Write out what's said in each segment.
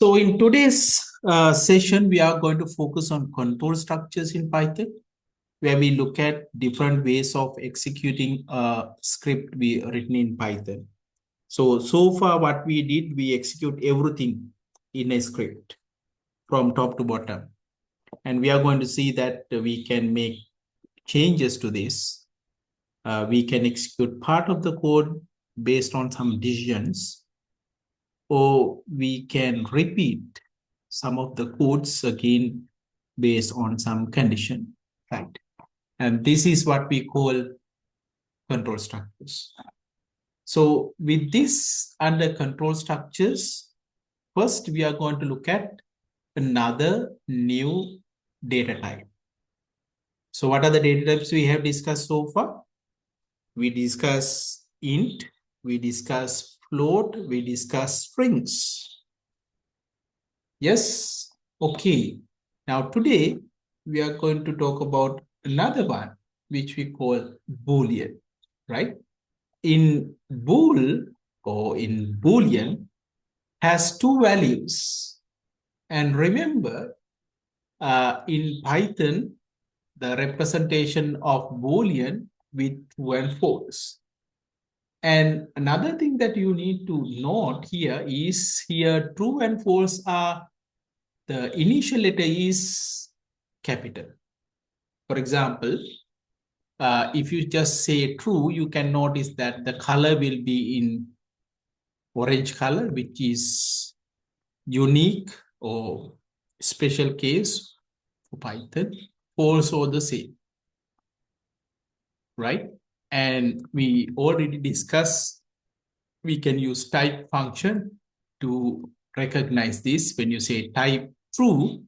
So in today's session, we are going to focus on control structures in Python, where we look at different ways of executing a script we written in Python. So far what we did, we execute everything in a script from top to bottom. And we are going to see that we can make changes to this. We can execute part of the code based on some decisions, or we can repeat some of the codes again based on some condition, right? And this is what we call control structures. So with this under control structures, first we are going to look at another new data type. So what are the data types we have discussed so far? We discuss int, we discuss float, we discuss strings. Yes, okay. Now today we are going to talk about another one, which we call Boolean, right? In bool or in Boolean has two values. And remember, in Python, the representation of Boolean with true and false. And another thing that you need to note here is here true and false are the initial letter is capital. For example, if you just say true, you can notice that the color will be in orange color, which is unique or special case for Python. False or the same, right? And we already discussed, we can use type function to recognize this. When you say type true,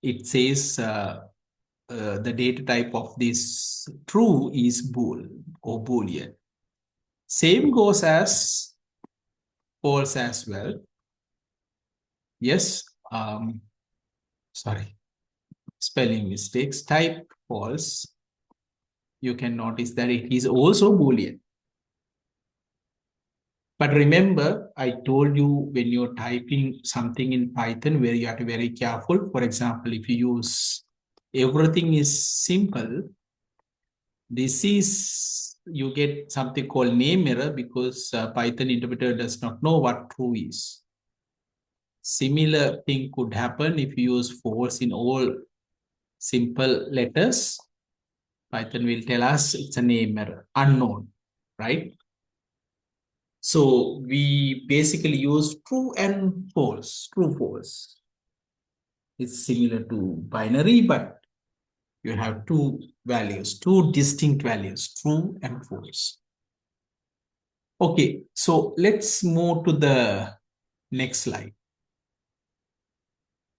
it says the data type of this true is bool or boolean. Same goes as false as well. Yes, sorry, spelling mistakes. Type false, you can notice that it is also boolean. But remember, I told you when you're typing something in Python where you have to be very careful. For example, if you use everything is simple, this is, you get something called name error because Python interpreter does not know what true is. Similar thing could happen if you use false in all simple letters. Python will tell us it's a name error, unknown, right? So we basically use true and false, true, false. It's similar to binary, but you have two values, two distinct values, true and false. Okay, so let's move to the next slide.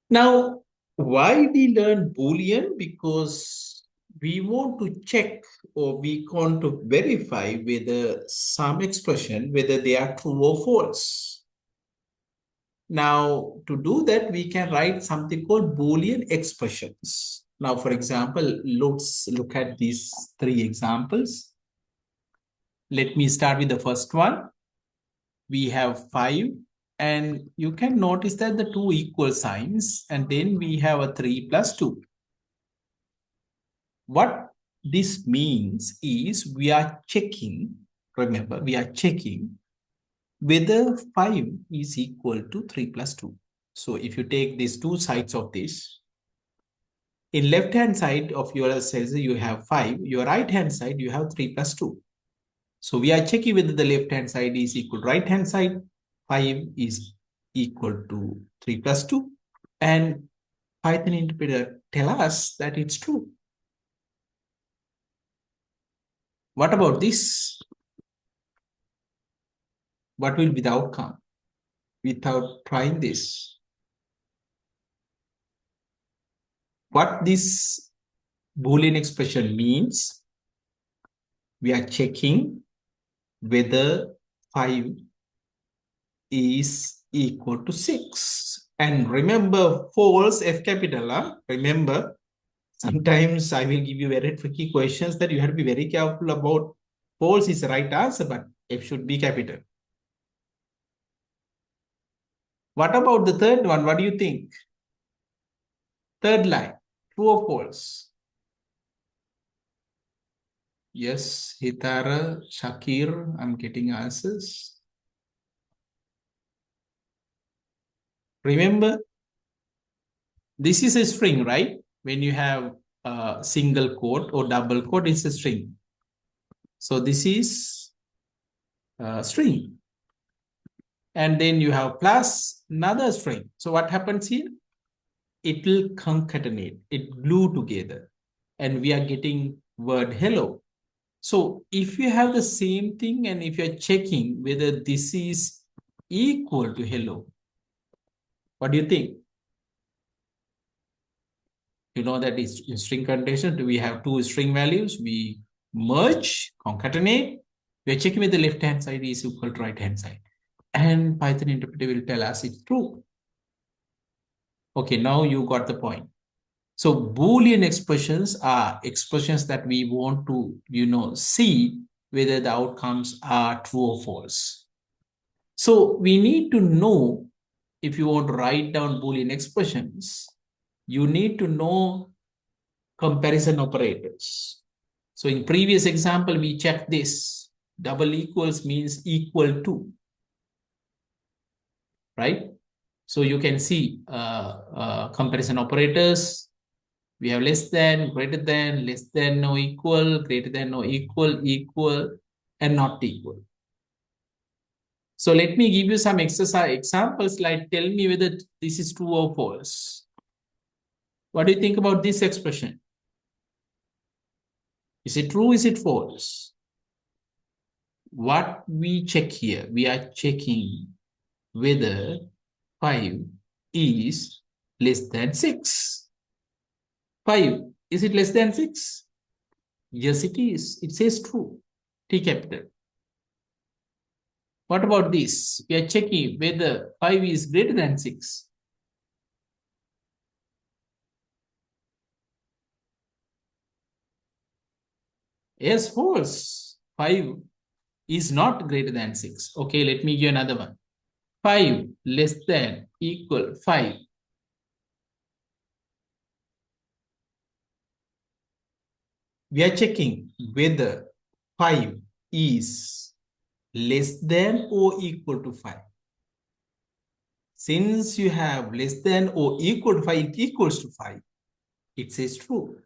Now, why we learn Boolean? Because we want to check or we want to verify whether some expression, whether they are true or false. Now, to do that, we can write something called Boolean expressions. Now, for example, let's look at these three examples. Let me start with the first one. We have 5, and you can notice that the two equal signs, and then we have a 3 plus 2. What this means is we are checking, remember, we are checking whether 5 is equal to 3 plus 2. So if you take these two sides of this, in left-hand side of your cells, you have 5, your right-hand side, you have 3 plus 2. So we are checking whether the left-hand side is equal to right-hand side, 5 is equal to 3 plus 2, and Python interpreter tell us that it's true. What about this? What will be the outcome without trying this? What this Boolean expression means, we are checking whether 5 is equal to 6. And remember, false, F capital, remember, sometimes I will give you very tricky questions that you have to be very careful about. False is the right answer, but F should be capital. What about the third one? What do you think? Third line, true or false? Yes, Hitara, Shakir, I'm getting answers. Remember, this is a string, right? When you have a single quote or double quote, it's a string. So this is a string. And then you have plus another string. So what happens here? It will concatenate, it glue together. And we are getting word hello. So if you have the same thing and if you're checking whether this is equal to hello, what do you think? You know that is in string condition, we have two string values, we merge, concatenate, we're checking whether the left hand side is equal to right hand side. And Python interpreter will tell us it's true. Okay, now you got the point. So Boolean expressions are expressions that we want to, see whether the outcomes are true or false. So we need to know, if you want to write down Boolean expressions, you need to know comparison operators. So in previous example, we checked this. Double equals means equal to, right? So you can see comparison operators. We have less than, greater than, less than, no equal, greater than, no equal, equal, and not equal. So let me give you some exercise examples, like tell me whether this is true or false. What do you think about this expression? Is it true? Is it false? What we check here, we are checking whether 5 is less than 6. 5, is it less than 6? Yes, it is. It says true. T capital. What about this? We are checking whether 5 is greater than 6. Yes, false. 5 is not greater than 6. Okay, let me give you another one. 5 less than equal 5. We are checking whether 5 is less than or equal to 5. Since you have less than or equal to 5, it equals to 5. It says true.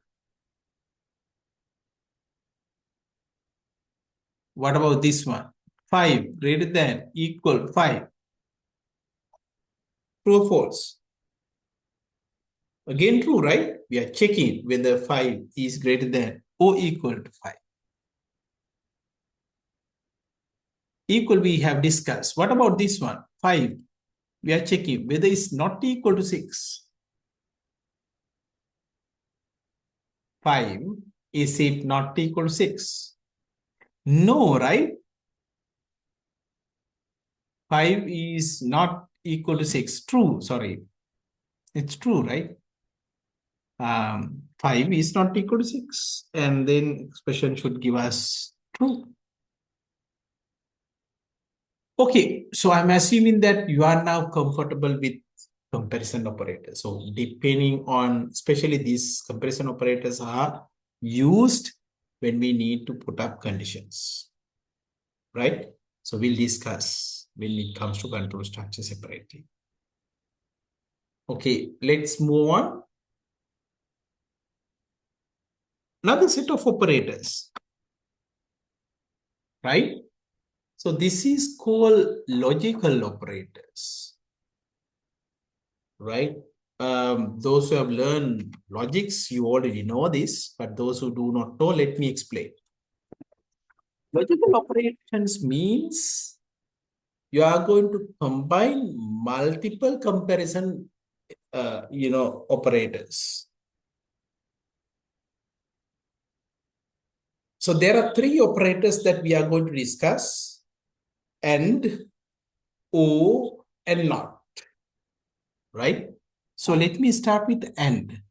What about this one? 5 greater than equal 5. True or false? Again true, right? We are checking whether 5 is greater than or equal to 5. Equal we have discussed. What about this one? 5. We are checking whether it's not equal to 6. 5. Is it not equal to 6? No, right? 5 is not equal to 6. True, sorry. It's true, right? 5 is not equal to 6. And then expression should give us true. Okay, so I'm assuming that you are now comfortable with comparison operators. So depending on, especially these comparison operators are used when we need to put up conditions, right? So we'll discuss when it comes to control structure separately. Okay, let's move on. Another set of operators, right? So this is called logical operators, right? Those who have learned logics, you already know this, but those who do not know, let me explain. Logical operations means you are going to combine multiple comparison, operators. So there are 3 operators that we are going to discuss: AND, OR, and NOT, right? So let me start with AND.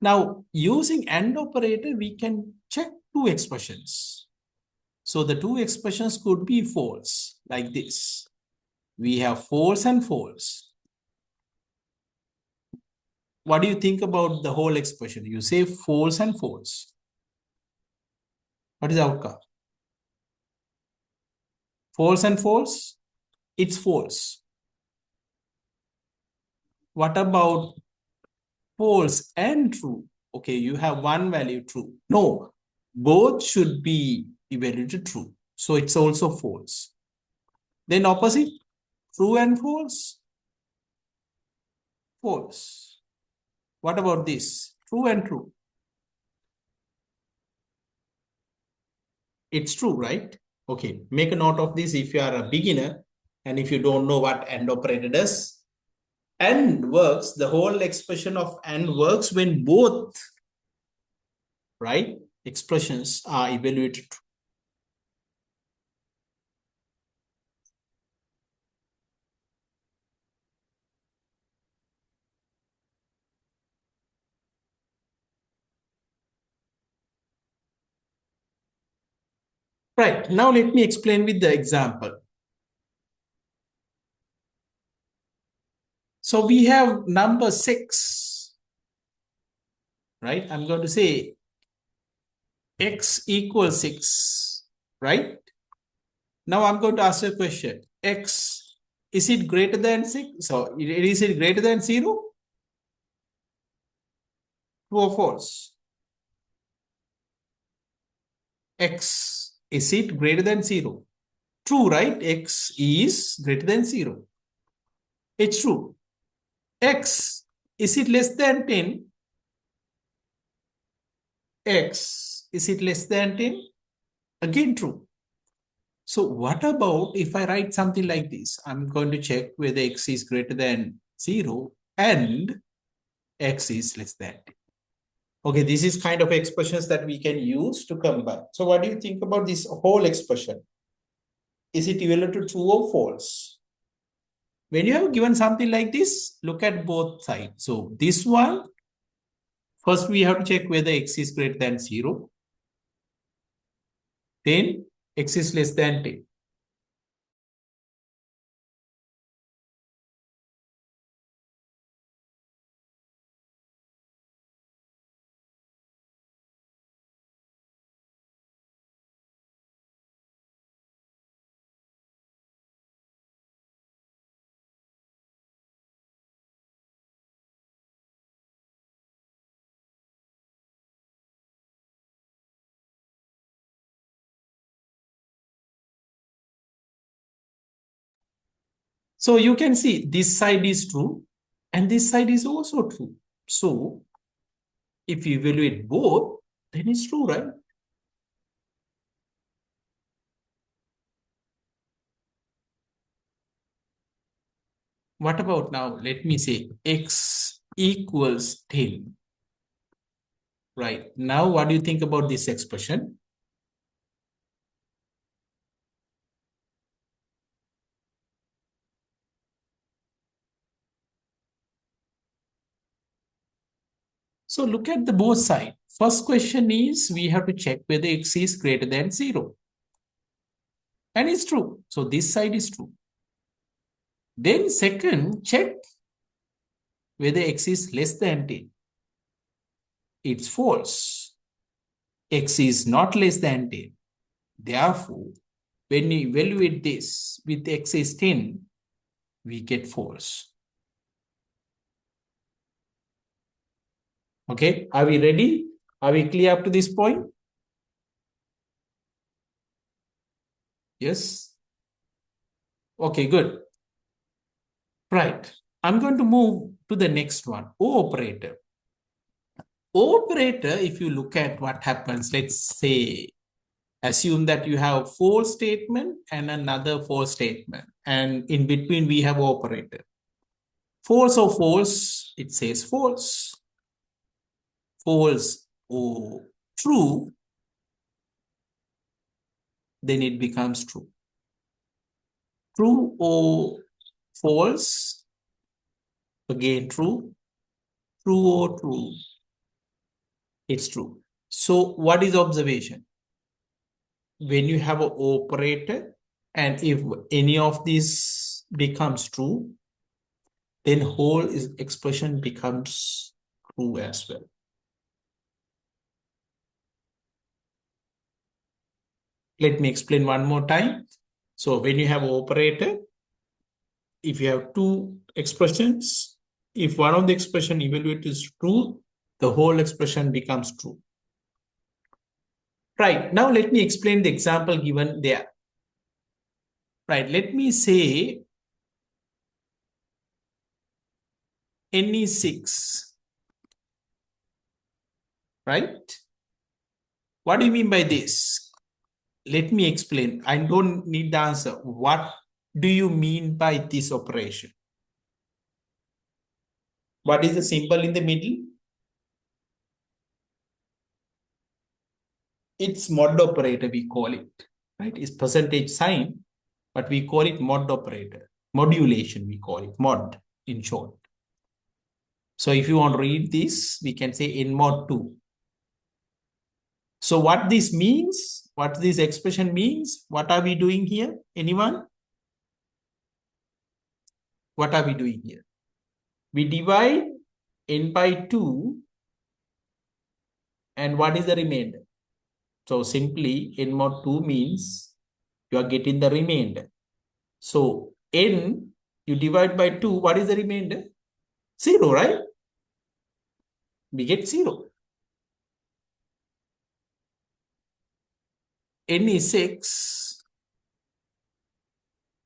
Now, using AND operator, we can check 2 expressions. So the 2 expressions could be false, like this. we have false and false. What do you think about the whole expression? You say false and false. What is the outcome? False and false? It's false. What about false and true? Okay, you have one value true. No, both should be evaluated true. So it's also false. Then opposite, true and false? False. What about this? True and true. It's true, right? Okay, make a note of this if you are a beginner and if you don't know what AND operator does. AND works, the whole expression of AND works when both, right, expressions are evaluated. Right, now let me explain with the example. So we have number 6, right? I'm going to say x equals 6, right? Now I'm going to ask you a question. X, is it greater than 6? So is it greater than 0? True or false? X, is it greater than 0? True, right? X is greater than 0. It's true. X, is it less than 10? X, is it less than 10? Again, true. So what about if I write something like this? I'm going to check whether x is greater than 0 and x is less than 10. Okay, this is kind of expressions that we can use to combine. So what do you think about this whole expression? Is it evaluated true or false? When you have given something like this, look at both sides. So this one, first we have to check whether x is greater than 0. Then x is less than 10. So you can see this side is true and this side is also true. So if you evaluate both, then it's true, right? What about now? Let me say x equals 10. Right. Now, what do you think about this expression? So look at the both sides. First question is we have to check whether x is greater than 0. And it's true. So this side is true. Then second, check whether x is less than 10. It's false. X is not less than 10. Therefore, when we evaluate this with x is 10, we get false. Okay, are we ready? Are we clear up to this point? Yes. Okay, good. Right. I'm going to move to the next one, O operator. O operator, if you look at what happens, let's say, assume that you have for statement and another for statement. And in between, we have O operator. False or false, it says false. False or true, then it becomes true. True or false, again true. True or true, it's true. So what is observation? When you have an operator and if any of these becomes true, then whole expression becomes true as well. Let me explain one more time. So when you have operator, if you have two expressions, if one of the expression evaluate is true, the whole expression becomes true. Right, now let me explain the example given there. Right, let me say n is 6, right? What do you mean by this? Let me explain. I don't need the answer. What do you mean by this operation? What is the symbol in the middle? It's mod operator, we call it, right? It's percentage sign, but we call it mod operator. Modulation, we call it, mod in short. So if you want to read this, we can say in mod 2. So what this means, what this expression means, what are we doing here? Anyone? What are we doing here? We divide n by 2, and what is the remainder? So simply n mod 2 means you are getting the remainder. So n, you divide by 2, what is the remainder? 0, right? We get 0. N is 6.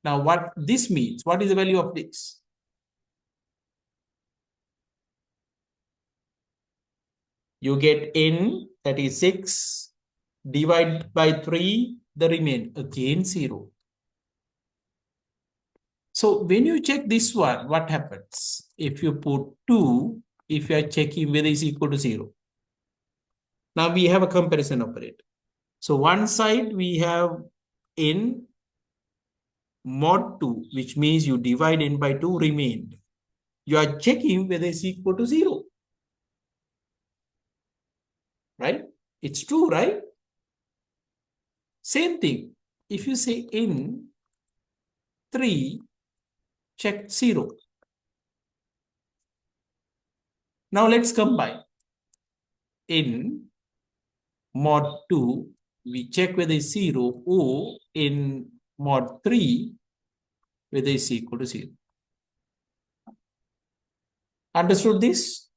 Now what this means, what is the value of this? You get n, that is 6, divide by 3, the remainder, again 0. So when you check this one, what happens? If you put 2, if you are checking whether it's equal to 0. Now we have a comparison operator. So one side we have n mod 2, which means you divide n by 2, remained. You are checking whether it's equal to 0. Right? It's true, right? Same thing. If you say n 3, check 0. Now let's combine. In mod 2, we check whether it's 0, or in mod 3, whether it's equal to 0. Understood this?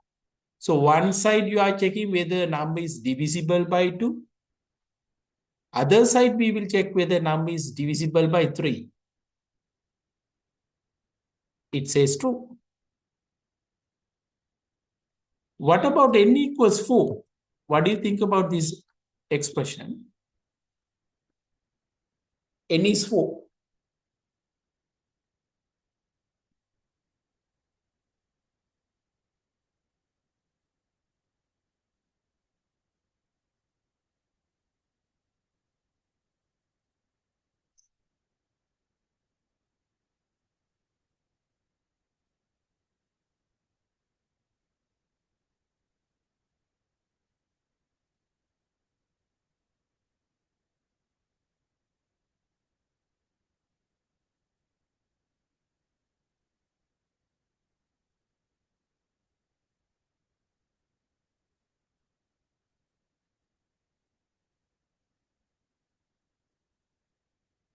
So one side you are checking whether number is divisible by 2. Other side we will check whether number is divisible by 3. It says true. What about n equals 4? What do you think about this expression? N is 4.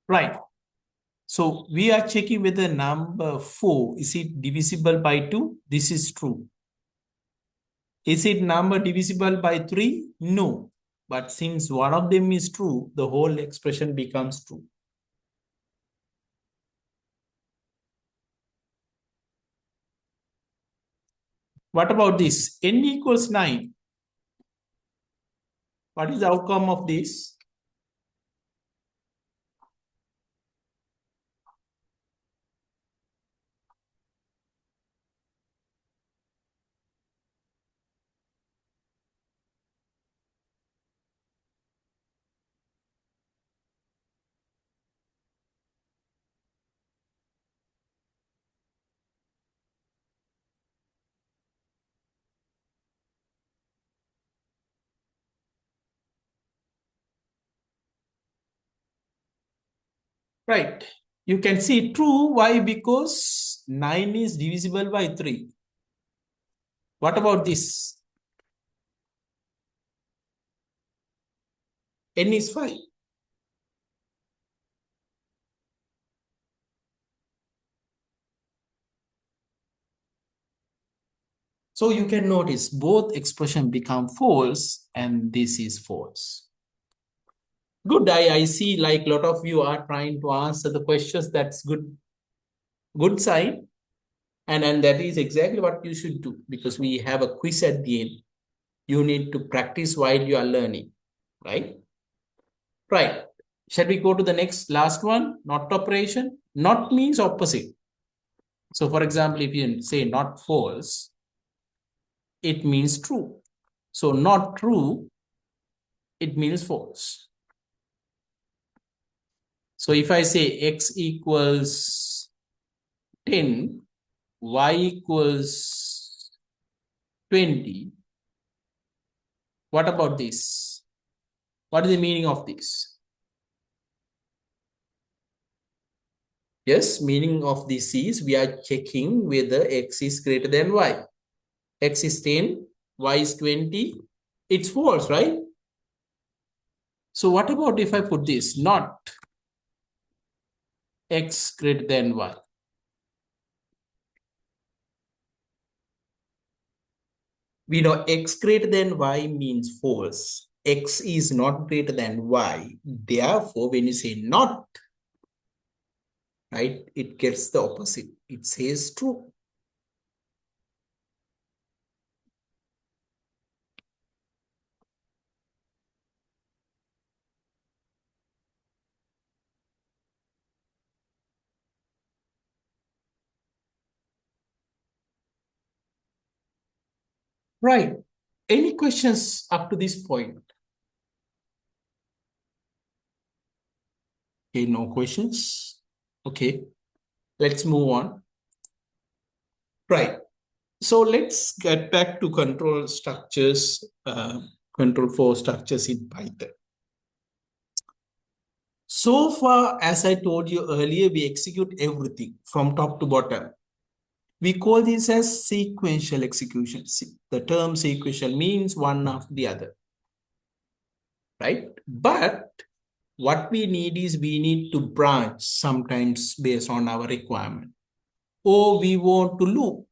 Right. So we are checking whether number 4, is it divisible by 2? This is true. Is it number divisible by 3? No. But since one of them is true, the whole expression becomes true. What about this? N equals 9. What is the outcome of this? Right. You can see true. Why? Because 9 is divisible by 3. What about this? N is 5. So you can notice both expression become false and this is false. Good. I see like a lot of you are trying to answer the questions. That's good. Good sign. And that is exactly what you should do, because we have a quiz at the end. You need to practice while you are learning, right? Right. Shall we go to the next last one? Not operation. Not means opposite. So for example, if you say not false, it means true. So not true, it means false. So if I say x equals 10, y equals 20, what about this? What is the meaning of this? Yes, meaning of this is we are checking whether x is greater than y. X is 10, y is 20. It's false, right? So what about if I put this? Not x greater than y. We know x greater than y means false. X is not greater than y. Therefore, when you say not, right, it gets the opposite. It says true. Right. Any questions up to this point? Okay, no questions. Okay, let's move on. Right. So let's get back to control structures, control flow structures in Python. So far, as I told you earlier, we execute everything from top to bottom. We call this as sequential execution. The term sequential means one after the other, right? But what we need is we need to branch sometimes based on our requirement, or we want to loop.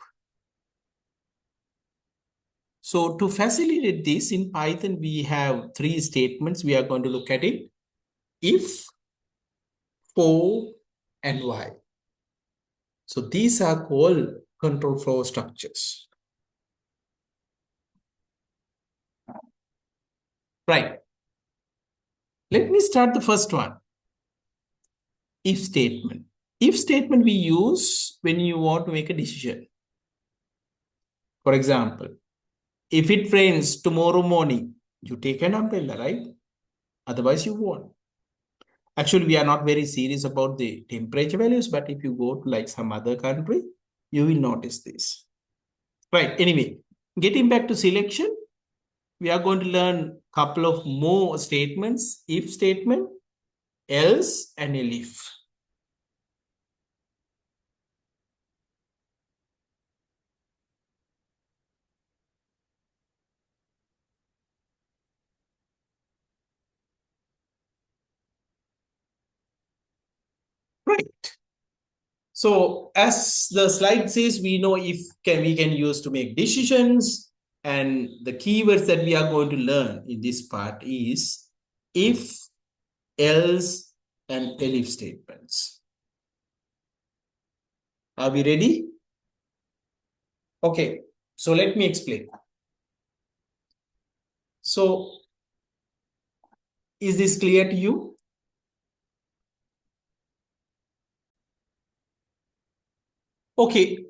So to facilitate this in Python, we have 3 statements. We are going to look at it: if, for, and while. So these are called control flow structures. Right. Let me start the first one. If statement. If statement we use when you want to make a decision. For example, if it rains tomorrow morning, you take an umbrella, right? Otherwise you won't. Actually, we are not very serious about the temperature values, but if you go to like some other country, you will notice this. Right. Anyway, getting back to selection, we are going to learn a couple of more statements: if statement, else, and elif. Right. So as the slide says, we know if we can use to make decisions, and the keywords that we are going to learn in this part is if, else, and elif statements. Are we ready? Okay, so let me explain. So is this clear to you? Okay,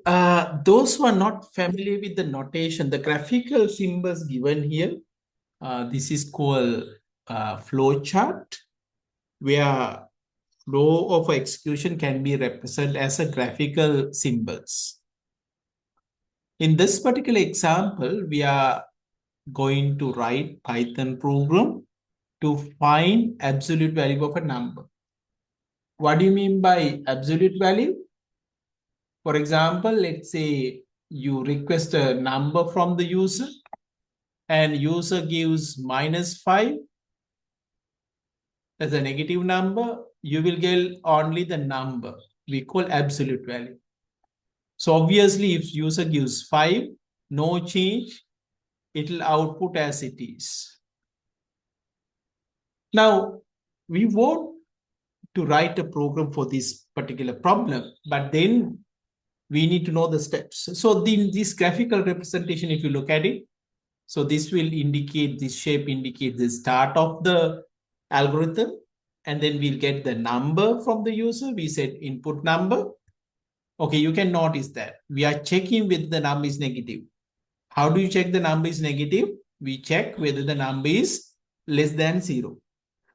those who are not familiar with the notation, the graphical symbols given here, this is called flow chart, where flow of execution can be represented as a graphical symbols. In this particular example, we are going to write Python program to find absolute value of a number. What do you mean by absolute value? For example, let's say you request a number from the user and user gives -5 as a negative number, you will get only the number we call absolute value. So obviously, if user gives 5, no change, it will output as it is. Now, we want to write a program for this particular problem, but then we need to know the steps. So this graphical representation, if you look at it, so this will indicate, this shape indicates the start of the algorithm, and then we'll get the number from the user. We said input number. Okay, you can notice that we are checking whether the number is negative. How do you check the number is negative? We check whether the number is less than 0.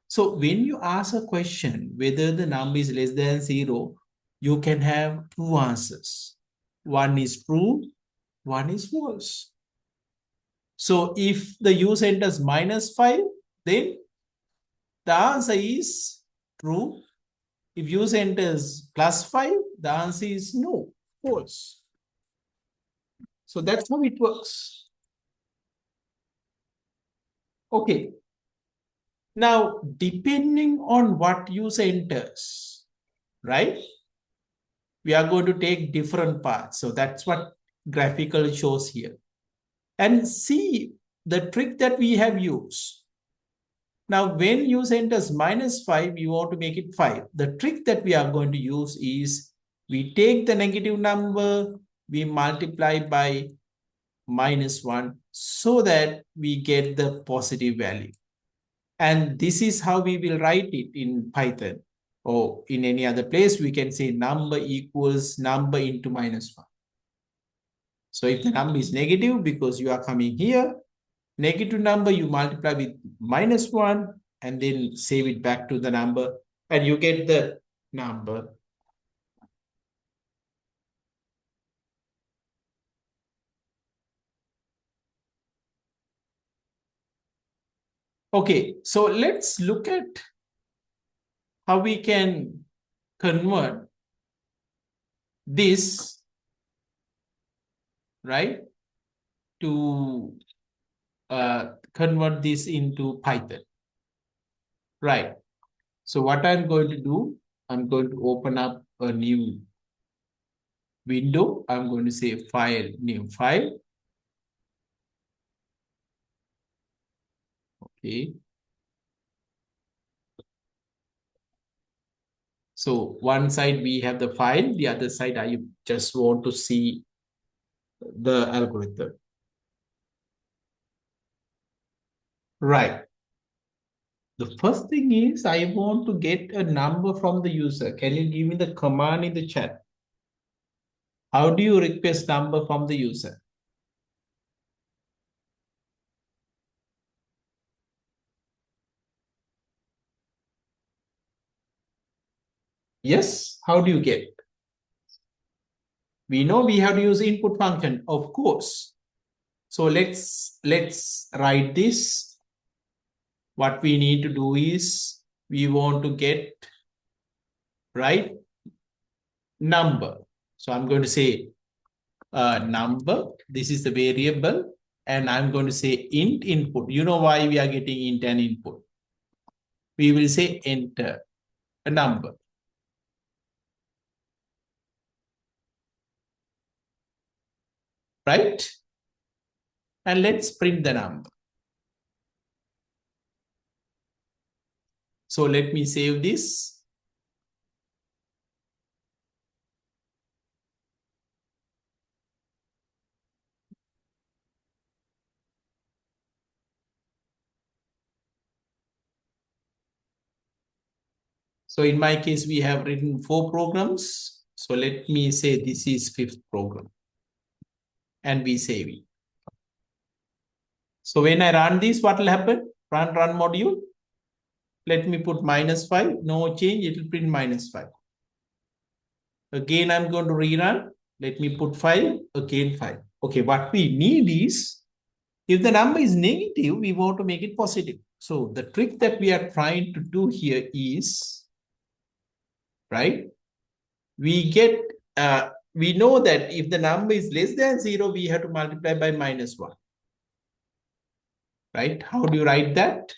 So when you ask a question whether the number is less than 0, you can have two answers. One is true, one is false. So if the user enters -5, then the answer is true. If user enters +5, the answer is no, false. So that's how it works. Okay. Now, depending on what user enters, right? We are going to take different paths. So that's what graphical shows here. And see the trick that we have used. Now, when user enters -5, you want to make it 5. The trick that we are going to use is we take the negative number, we multiply by -1 so that we get the positive value. And this is how we will write it in Python. Or in any other place, we can say number equals number into -1. So if the number is negative, because you are coming here, negative number, you multiply with -1 and then save it back to the number, and you get the number. Okay, so let's look at how we can convert this, right, to convert this into Python. Right. So what I'm going to do, I'm going to open up a new window. I'm going to say file, new file. Okay. So one side we have the file, the other side I just want to see the algorithm. Right. The first thing is I want to get a number from the user. Can you give me the command in the chat? How do you request number from the user? Yes, how do you get? We know we have to use input function, of course. So let's write this. What we need to do is we want to get, right, number. So I'm going to say number. This is the variable, and I'm going to say int input. You know why we are getting int and input? We will say enter a number. Right? And let's print the number. So let me save this. So in my case, we have written 4 programs. So let me say this is 5th program. And we save it. So when I run this, what will happen? Run module. Let me put -5. No change. It will print -5. Again, I'm going to rerun. Let me put 5. Again 5. Okay, what we need is, if the number is negative, we want to make it positive. So the trick that we are trying to do here is, right? We know that if the number is less than 0, we have to multiply by -1, right? How do you write that?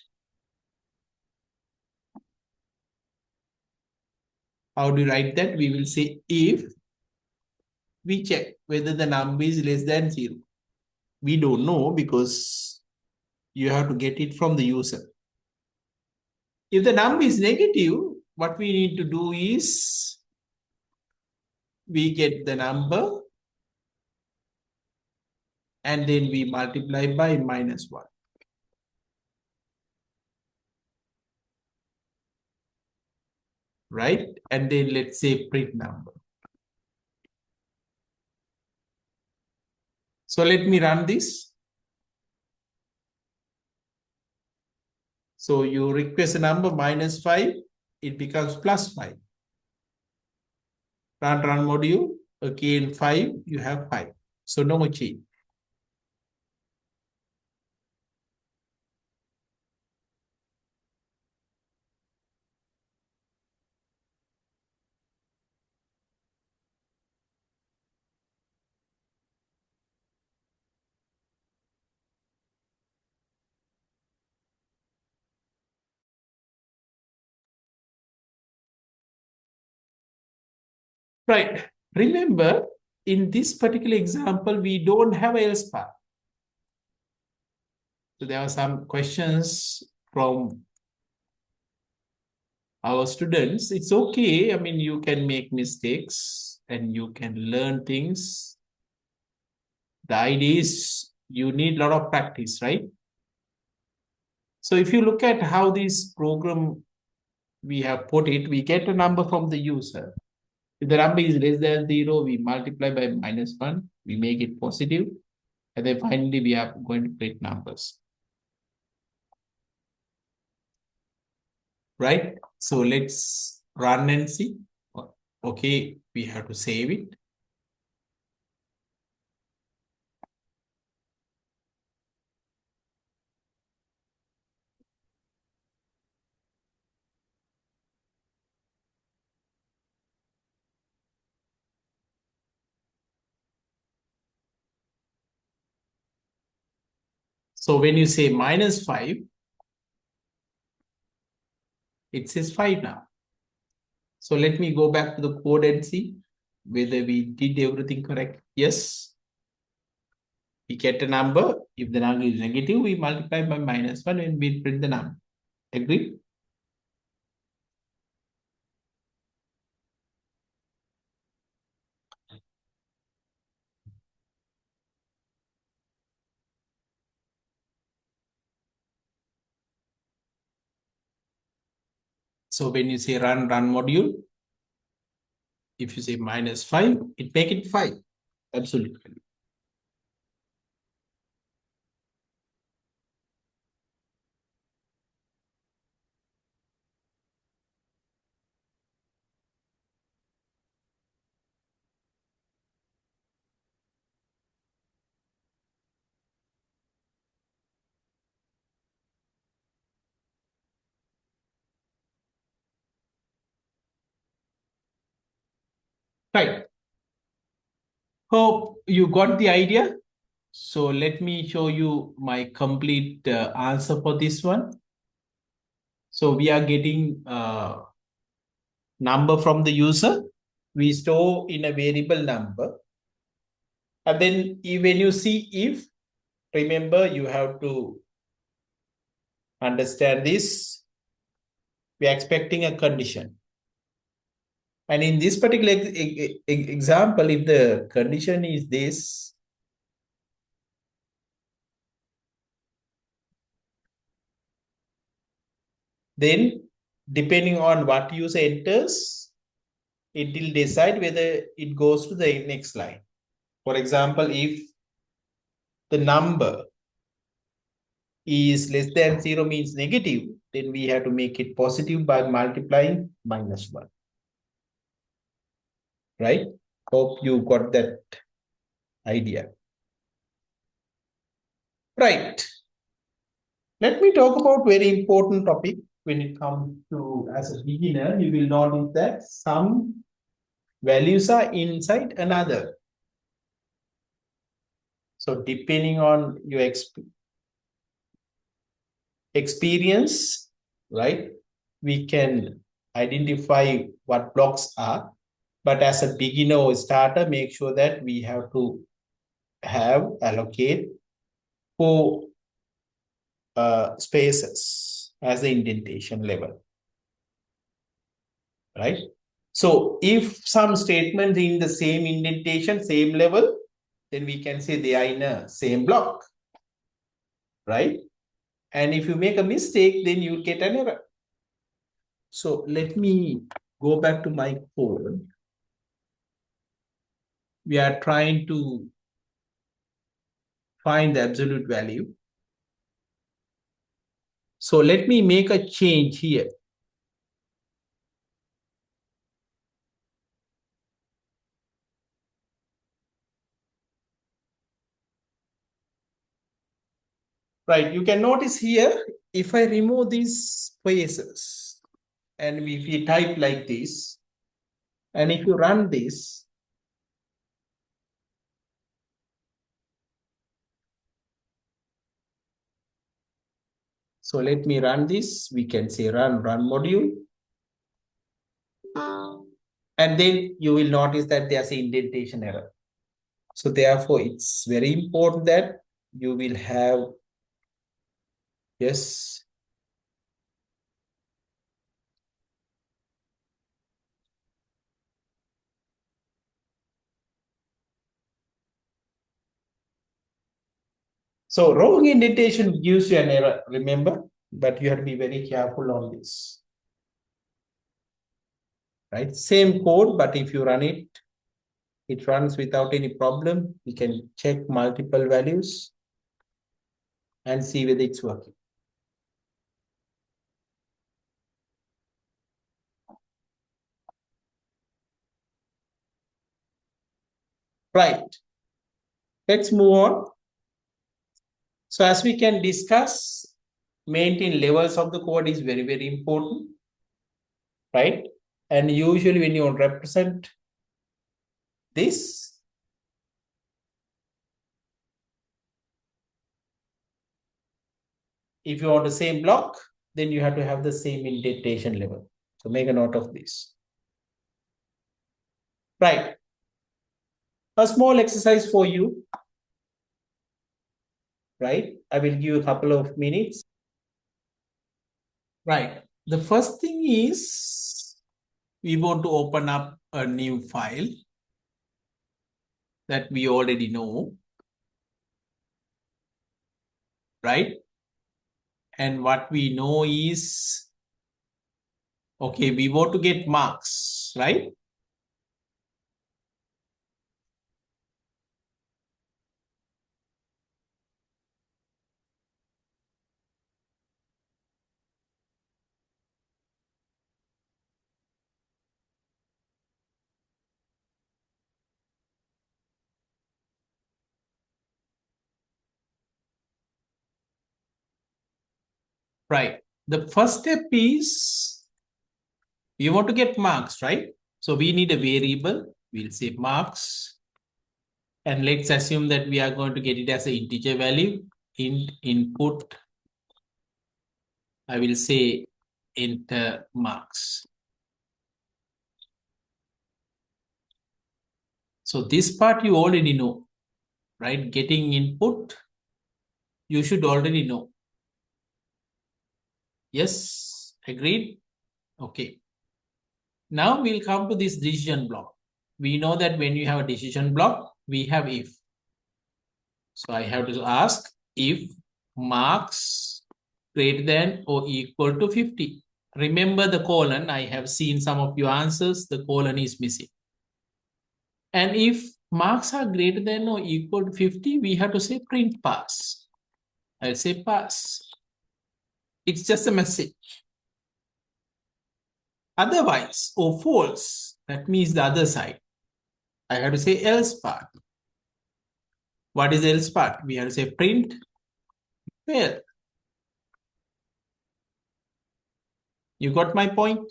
How do you write that? We will say if we check whether the number is less than 0. We don't know because you have to get it from the user. If the number is negative, what we need to do is we get the number and then we multiply by -1. Right? And then let's say print number. So let me run this. So you request a number -5, it becomes +5. Run module, again 5, you have 5. So no change. Right. Remember, in this particular example, we don't have else path. So there are some questions from our students. It's okay. I mean, you can make mistakes and you can learn things. The idea is you need a lot of practice, right? So if you look at how this program we have put it, we get a number from the user. If the number is less than 0, we multiply by -1, we make it positive, and then finally we are going to print numbers. Right? So let's run and see. Okay, we have to save it. So when you say -5, it says 5 now. So let me go back to the code and see whether we did everything correct. Yes. We get a number. If the number is negative, we multiply by -1 and we print the number. Agree? So when you say run module, if you say -5, it make it 5. Absolutely. Right. Hope you got the idea. So let me show you my complete answer for this one. So we are getting number from the user. We store in a variable number. And then when you see if, remember you have to understand this. We are expecting a condition. And in this particular example, if the condition is this, then depending on what user enters, it will decide whether it goes to the next line. For example, if the number is less than 0 means negative, then we have to make it positive by multiplying -1. Right? Hope you got that idea. Right. Let me talk about very important topic. when it comes to as a beginner, you will notice that some values are inside another. So depending on your experience, right, we can identify what blocks are. But as a beginner or starter, make sure that we have to allocate 4 spaces as the indentation level, right? So if some statements in the same indentation, same level, then we can say they are in a same block, right? And if you make a mistake, then you get an error. So let me go back to my code. We are trying to find the absolute value. So let me make a change here. Right, you can notice here, if I remove these spaces and if we type like this, and if you run this, so let me run this, we can say run module. And then you will notice that there's an indentation error. So therefore, it's very important that you will have, yes. So wrong indentation gives you an error, remember, but you have to be very careful on this. Right? Same code, but if you run it, it runs without any problem. You can check multiple values and see whether it's working. Right. Let's move on. So as we can discuss, maintain levels of the code is very, very important. Right? And usually when you represent this, if you want the same block, then you have to have the same indentation level. So make a note of this. Right. A small exercise for you. Right. I will give you a couple of minutes. Right. The first thing is we want to open up a new file that we already know. Right. And what we know is, okay, we want to get marks, right? Right. The first step is we want to get marks, right? So we need a variable. We'll say marks. And let's assume that we are going to get it as an integer value. Input, I will say enter marks. So this part you already know, right? Getting input, you should already know. Yes, agreed? Okay. Now we'll come to this decision block. We know that when you have a decision block, we have if. So I have to ask if marks greater than or equal to 50. Remember the colon. I have seen some of your answers. The colon is missing. And if marks are greater than or equal to 50, we have to say print pass. I'll say pass. It's just a message. Otherwise, or false, that means the other side. I have to say else part. What is the else part? We have to say print fail. You got my point?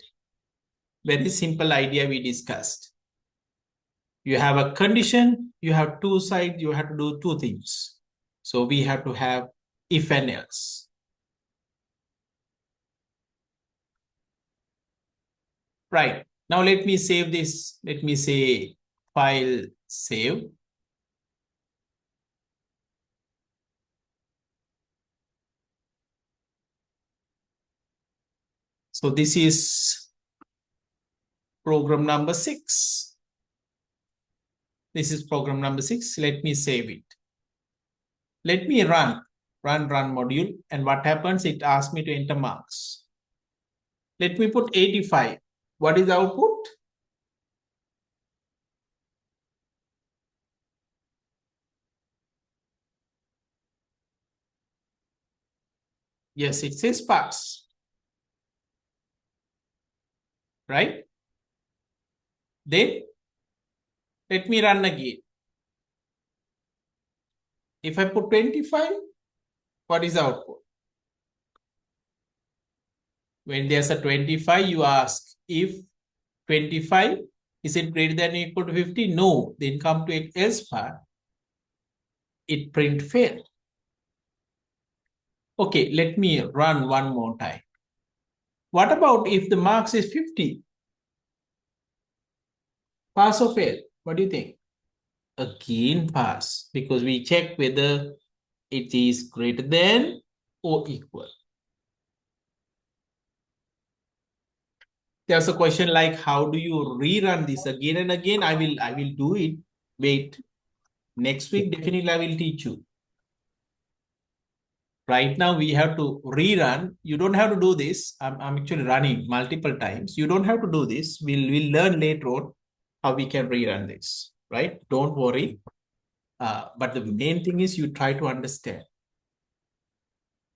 Very simple idea we discussed. You have a condition, you have two sides, you have to do two things. So we have to have if and else. Right. Now let me save this. Let me say file save. So this is program number 6. This is program number 6. Let me save it. Let me run module. And what happens? It asks me to enter marks. Let me put 85. What is the output? Yes, it says pass. Right? Then let me run again. If I put 25, what is the output? When there's a 25, you ask if 25, is it greater than or equal to 50? No. Then come to else part. It print fail. Okay, let me run one more time. What about if the marks is 50? Pass or fail? What do you think? Again pass, because we check whether it is greater than or equal. There's a question like, how do you rerun this again and again? I will do it. Wait. Next week, definitely I will teach you. Right now, we have to rerun. You don't have to do this. I'm actually running multiple times. You don't have to do this. We'll learn later on how we can rerun this, right? Don't worry. But the main thing is you try to understand,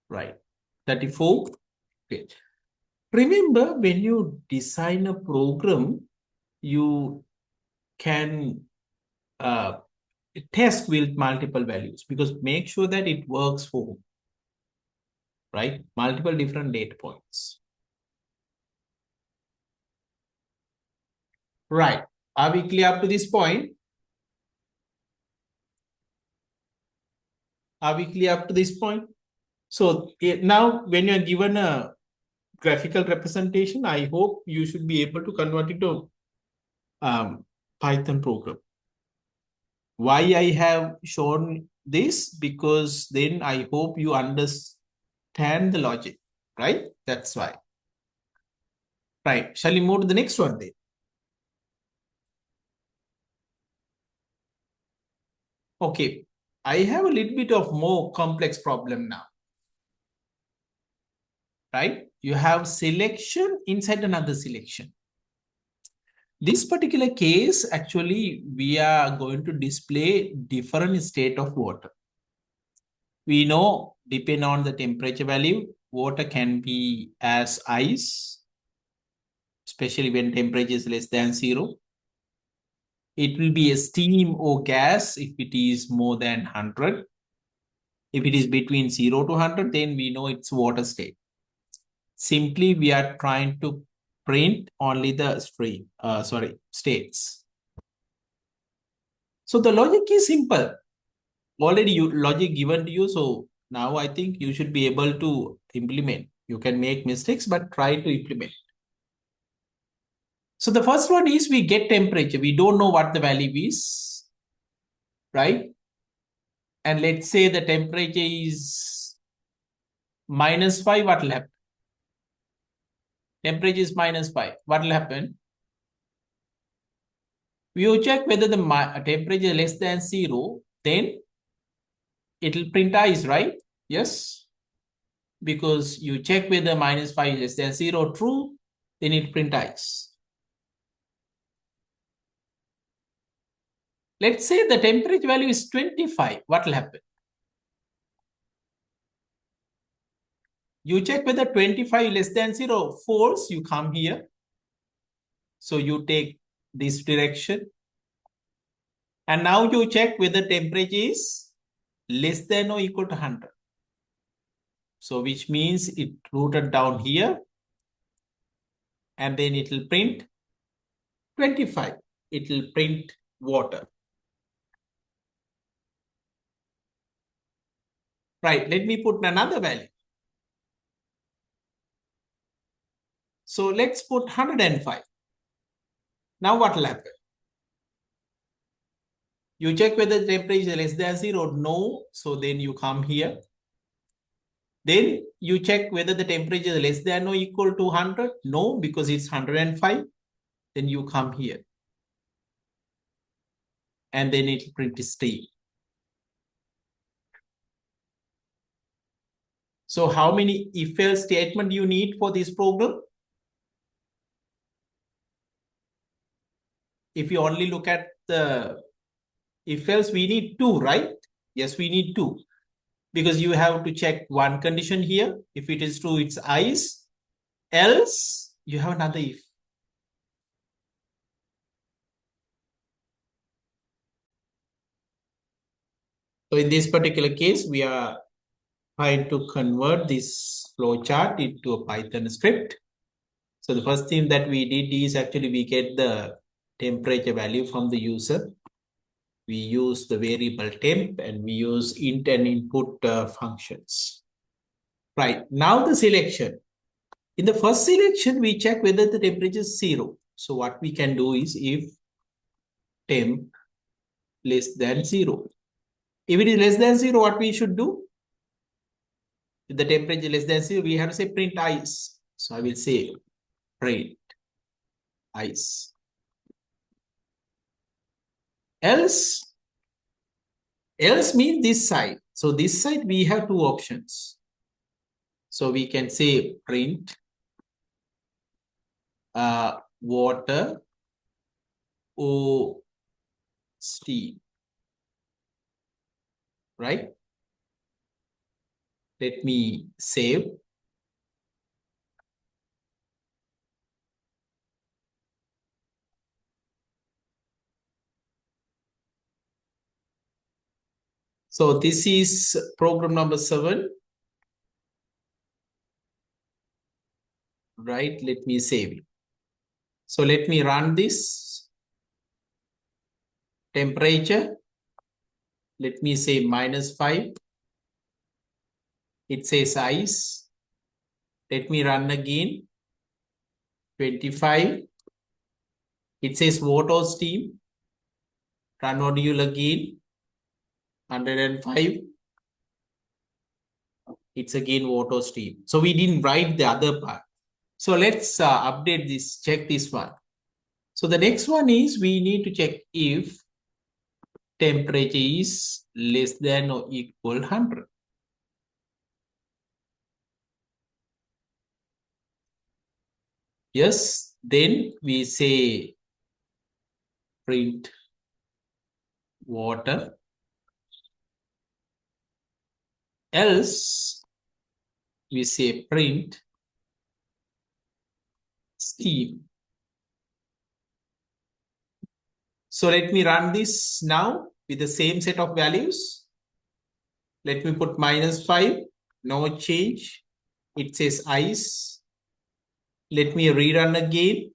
right? 34 page. Remember, when you design a program, you can test with multiple values, because make sure that it works for, right? Multiple different data points. Right. Are we clear up to this point? Are we clear up to this point? So now when you're given a graphical representation, I hope you should be able to convert it to Python program. Why I have shown this? Because then I hope you understand the logic, right? That's why. Right. Shall we move to the next one then? Okay. I have a little bit of more complex problem now. Right? You have selection inside another selection. This particular case, actually, we are going to display different state of water. We know, depending on the temperature value, water can be as ice, especially when temperature is less than 0. It will be a steam or gas if it is more than 100. If it is between 0 to 100, then we know it's water state. Simply, we are trying to print only the states. So the logic is simple. Already logic given to you. So now I think you should be able to implement. You can make mistakes, but try to implement. So the first one is we get temperature. We don't know what the value is, right? And let's say the temperature is -5. What will happen? Temperature is -5. What will happen? We will check whether the temperature is less than 0. Then it will print ice, right? Yes. Because you check whether -5 is less than 0 true, then it print ice. Let's say the temperature value is 25. What will happen? You check whether 25 less than 0 false, you come here. So you take this direction. And now you check whether temperature is less than or equal to 100. So which means it routed down here. and then it will print 25. It will print water. Right, let me put another value. So let's put 105. Now what will happen? You check whether the temperature is less than 0. No. So then you come here. Then you check whether the temperature is less than or equal to 100. No, because it's 105. Then you come here. And then it will print steam. So how many if-else statement you need for this program? If you only look at the if-else, we need 2, right? Yes, we need 2. Because you have to check one condition here. If it is true, it's ice. Else, you have another if. So in this particular case, we are trying to convert this flowchart into a Python script. So the first thing that we did is actually we get the temperature value from the user. We use the variable temp and we use int and input functions. Right, now the selection. In the first selection, we check whether the temperature is 0. So what we can do is if temp less than 0. If it is less than 0, what we should do? If the temperature is less than 0, we have to say print ice. So I will say print ice. Else means this side. So this side we have 2 options. So we can say print water or steam, right? Let me save. So this is program number 7. Right, let me save it. So let me run this. Temperature, let me say -5. It says ice. Let me run again. 25. It says water or steam. Run module again. 105. It's again water or steam. So we didn't write the other part. So let's update this, check this one. So the next one is we need to check if temperature is less than or equal 100. Yes, then we say print water. Else, we say print steam. So let me run this now with the same set of values. Let me put -5, no change. It says ice. Let me rerun again.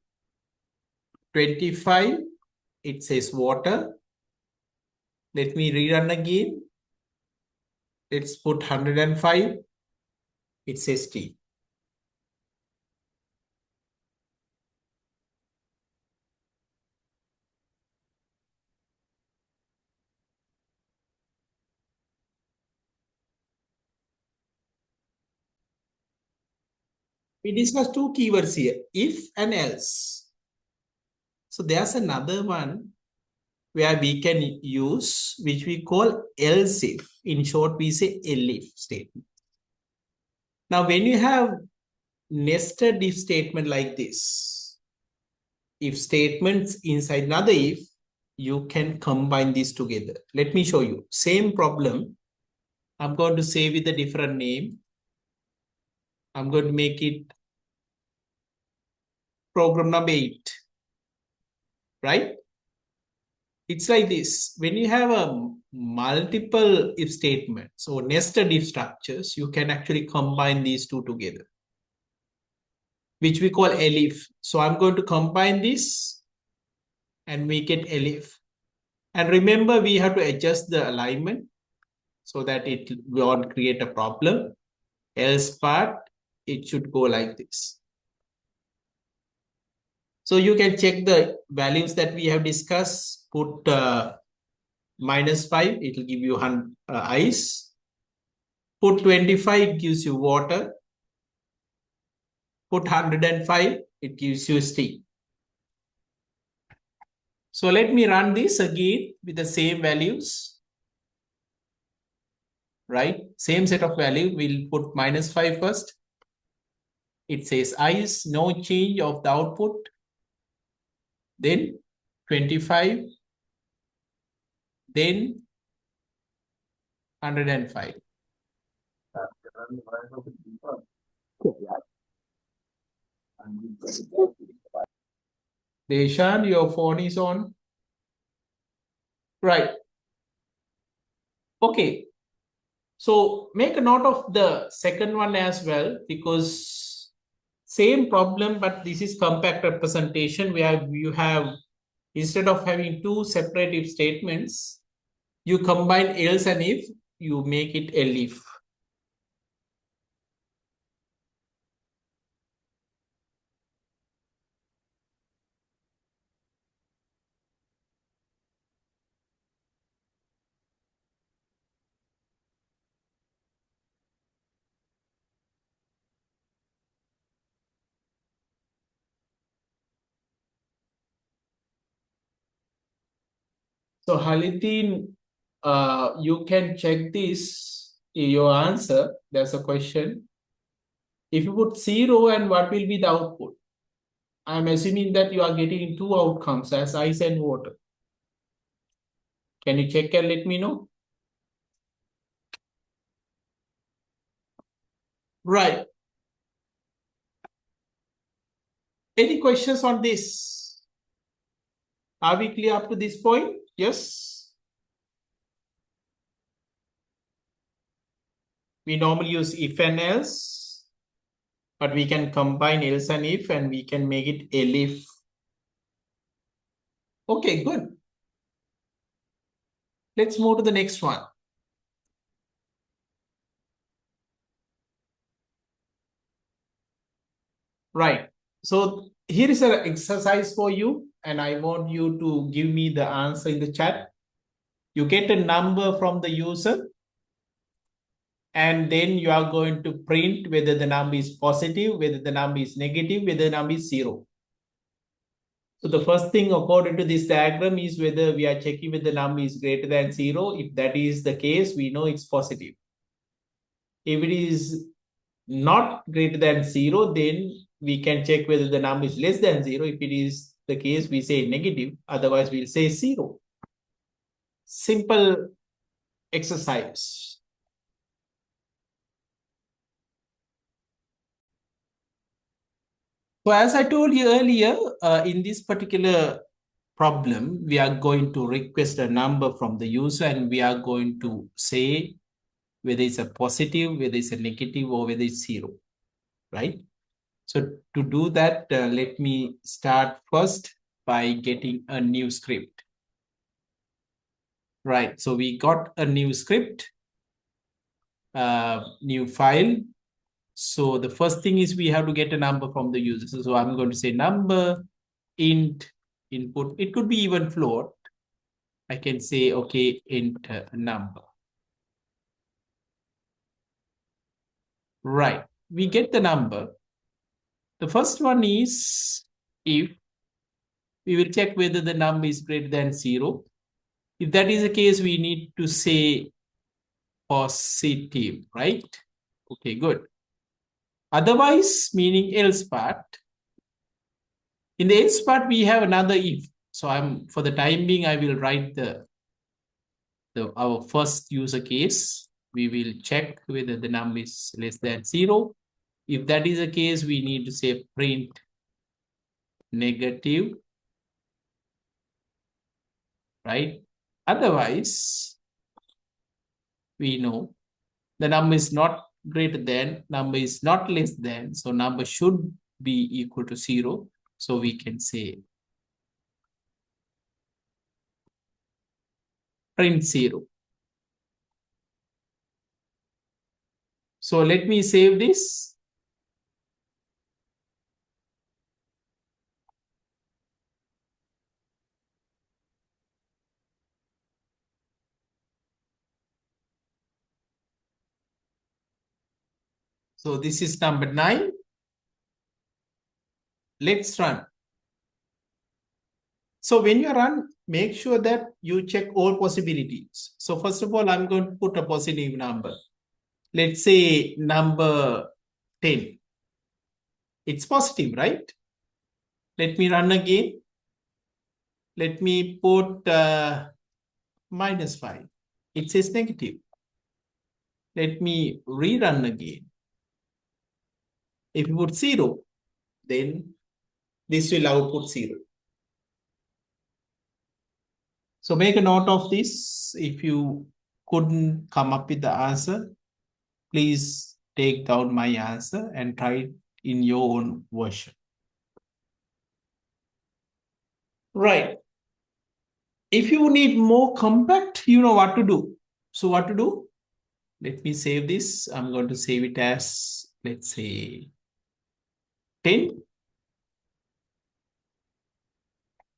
25, it says water. Let me rerun again. Let's put 105. It says steam. We discussed 2 keywords here, if and else. So there's another one where we can use, which we call else if. In short, we say elif statement. Now, when you have nested if statement like this, if statements inside another if, you can combine these together. Let me show you. Same problem. I'm going to say with a different name. I'm going to make it program number 8. Right? It's like this. When you have a multiple if statements or nested if structures, you can actually combine these two together. which we call elif. So I'm going to combine this and make it elif. And remember, we have to adjust the alignment so that it won't create a problem. Else part, it should go like this. So you can check the values that we have discussed. Put -5, it will give you ice. Put 25, it gives you water. Put 105, it gives you steam. So let me run this again with the same values. Right? Same set of value. We'll put -5 first. It says ice, no change of the output. Then 25. Then 105. Deshan, your phone is on. Right. Okay. So make a note of the second one as well, because same problem, but this is compact representation where you have, instead of having two separate if statements, you combine else and if, you make it elif. So Halitin, you can check this in your answer. There's a question. If you put 0, and what will be the output? I'm assuming that you are getting two outcomes as ice and water. Can you check and let me know? Right. Any questions on this? Are we clear up to this point? Yes. We normally use if and else, but we can combine else and if, and we can make it elif. Okay, good. Let's move to the next one. Right. So here is an exercise for you, and I want you to give me the answer in the chat. You get a number from the user, and then you are going to print whether the number is positive, whether the number is negative, whether the number is 0. So the first thing according to this diagram is whether we are checking whether the number is greater than 0. If that is the case, we know it's positive. If it is not greater than 0, then we can check whether the number is less than 0. If it is the case, we say negative. Otherwise, we'll say 0. Simple exercise. So as I told you earlier, in this particular problem, we are going to request a number from the user, and we are going to say whether it's a positive, whether it's a negative, or whether it's 0, right? So to do that, let me start first by getting a new script. Right, so we got a new script, new file. So the first thing is we have to get a number from the user. So I'm going to say number, int, input. It could be even float. I can say, okay, int number. Right, we get the number. The first one is if we will check whether the number is greater than 0. If that is the case, we need to say positive, right? Okay, good. Otherwise, meaning else part. In the else part, we have another if. So for the time being, I will write our first user case. We will check whether the number is less than 0. If that is the case, we need to say print negative, right? Otherwise, we know the number is not greater than, number is not less than, so number should be equal to 0. So we can say print 0. So let me save this. So this is number 9. Let's run. So when you run, make sure that you check all possibilities. So first of all, I'm going to put a positive number. Let's say number 10. It's positive, right? Let me run again. Let me put -5. It says negative. Let me rerun again. If you put 0, then this will output 0. So make a note of this. If you couldn't come up with the answer, please take down my answer and try it in your own version. Right. If you need more compact, you know what to do. So what to do? Let me save this. I'm going to save it as, let's say, 10.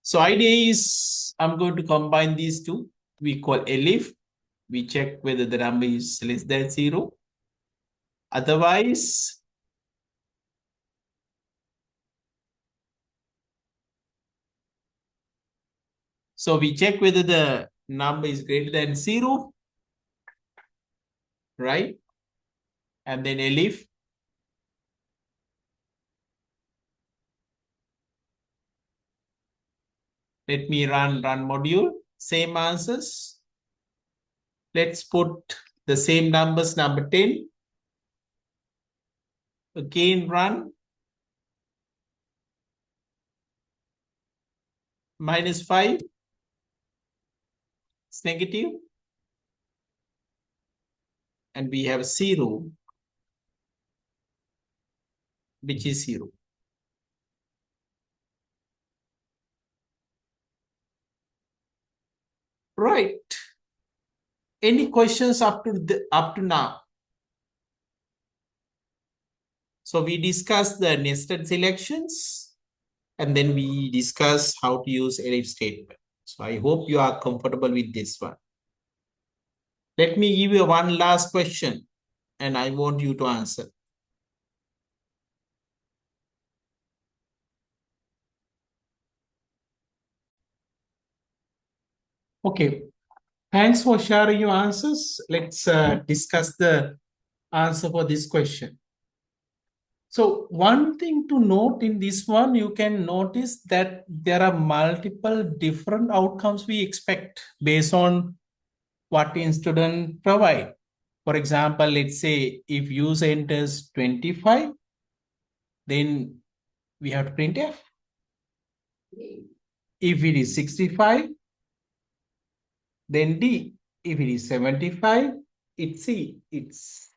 So idea is I'm going to combine these two. We call elif. We check whether the number is less than 0. Otherwise, so we check whether the number is greater than 0, right? And then elif. Let me run module. Same answers. Let's put the same numbers, number 10. Again, run. -5. It's negative. And we have 0, which is 0. Right. Any questions up to now? So we discussed the nested selections, and then we discuss how to use elif statement. So I hope you are comfortable with this one. Let me give you one last question, and I want you to answer. Okay. Thanks for sharing your answers. Let's discuss the answer for this question. So one thing to note in this one, you can notice that there are multiple different outcomes we expect based on what the student provide. For example, let's say if user enters 25, then we have to print F. If it is 65, then D. If it is 75, it's C. It's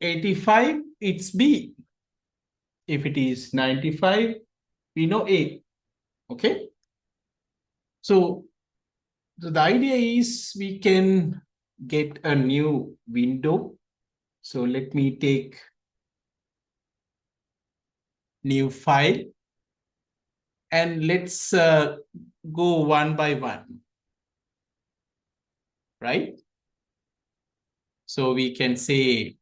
85, it's B. If it is 95, we know A. Okay. So the idea is we can get a new window. So let me take new file and let's go one by one, right? So we can say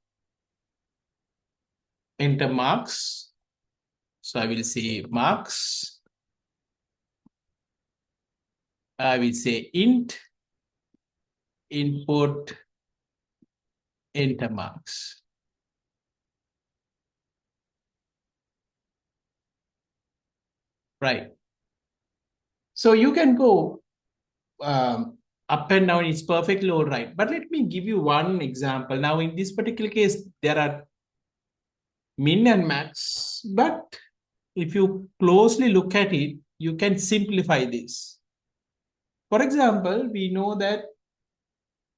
enter marks. So I will say marks. I will say int input enter marks. Right. So you can go up and down, it's perfectly all right. But let me give you one example. Now, in this particular case, there are min and max, but if you closely look at it, you can simplify this. For example, we know that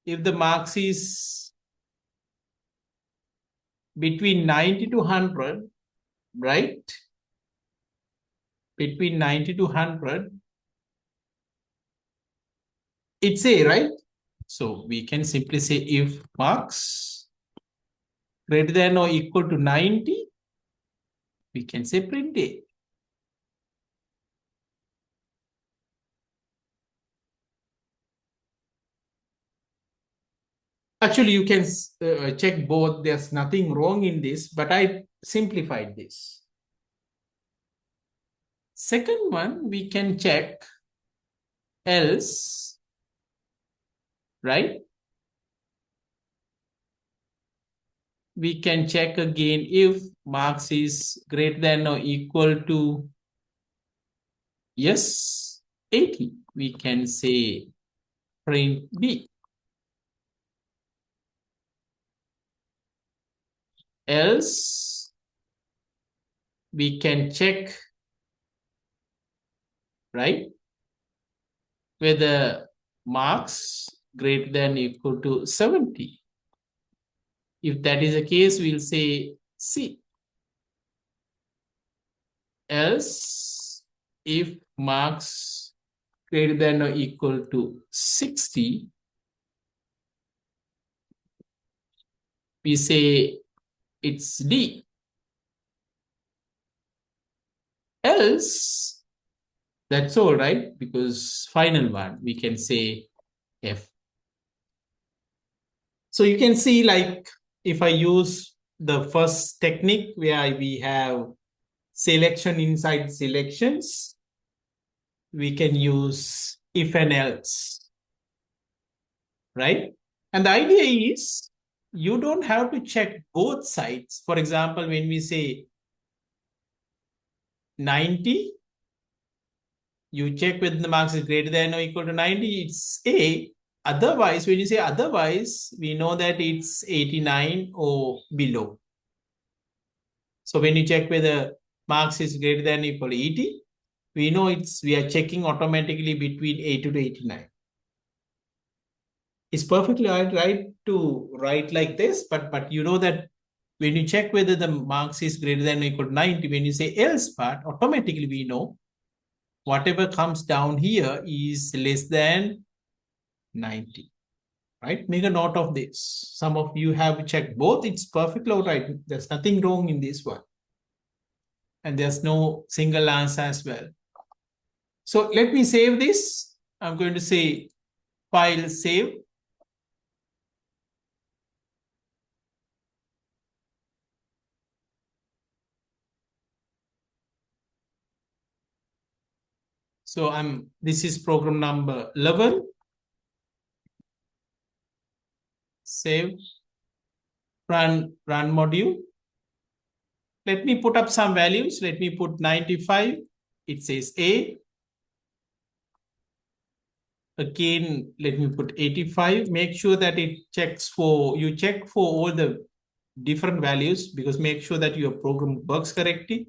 if the marks is between 90 to 100, right? Between 90 to 100, it's A, right? So we can simply say if marks greater than or equal to 90, we can say print A. Actually, you can check both. There's nothing wrong in this, but I simplified this. Second one, we can check else, right? We can check again if marks is greater than or equal to, yes, 80. We can say print B. Else, we can check, right, whether marks greater than or equal to 70. If that is the case, we'll say C. Else, if marks greater than or equal to 60, we say it's D. Else, that's all right, because final one, we can say F. So you can see, like, if I use the first technique where we have selection inside selections, we can use if and else, right? And the idea is you don't have to check both sides. For example, when we say 90, you check whether the marks is greater than or equal to 90, it's A. Otherwise, when you say otherwise, we know that it's 89 or below. So when you check whether marks is greater than or equal to 80, we know we are checking automatically between 80 to 89. It's perfectly right to write like this, but you know that when you check whether the marks is greater than or equal to 90, when you say else part, automatically we know whatever comes down here is less than 90, right? Make a note of this. Some of you have checked both. It's perfectly all right. There's nothing wrong in this one. And there's no single answer as well. So let me save this. I'm going to say file save. So this is program number 11. Save, run module. Let me put up some values. Let me put 95. It says A. Again, let me put 85. Make sure that you check for all the different values, because make sure that your program works correctly.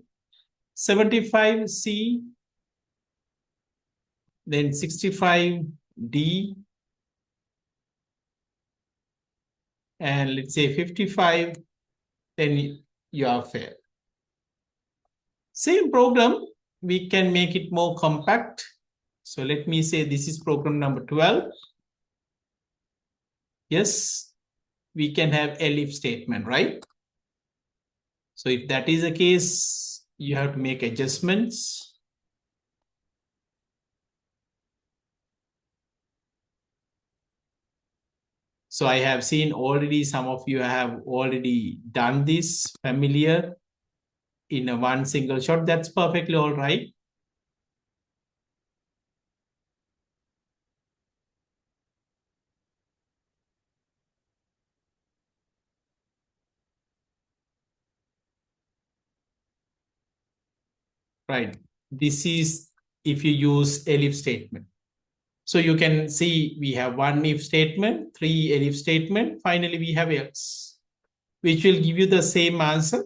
75 C, then 65 D, and let's say 55, then you are fair. Same program, we can make it more compact. So let me say this is program number 12. Yes, we can have elif statement, right? So if that is the case, you have to make adjustments. So I have seen already, some of you have already done this familiar in a one single shot. That's perfectly all right. Right. This is if you use elif statement. So you can see we have one if statement, three elif statement. Finally, we have else, which will give you the same answer.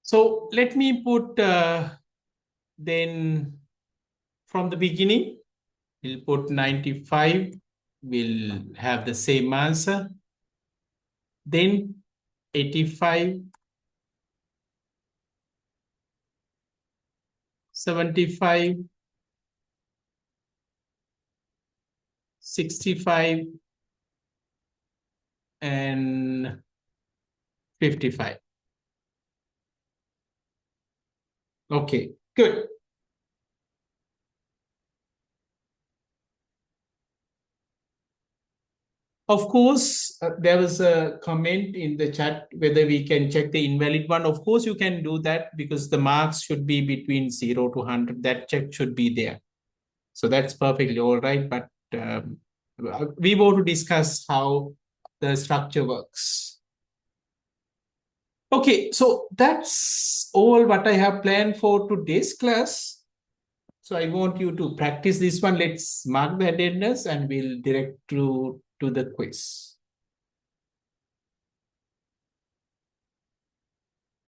So let me put then from the beginning, we'll put 95. We'll have the same answer. Then 85, 75, 65, and 55. Okay, good. Of course, there was a comment in the chat whether we can check the invalid one. Of course, you can do that because the marks should be between 0 to 100. That check should be there. So that's perfectly all right. But we want to discuss how the structure works. Okay, so that's all what I have planned for today's class. So I want you to practice this one. Let's mark the attendance and we'll direct to the quiz.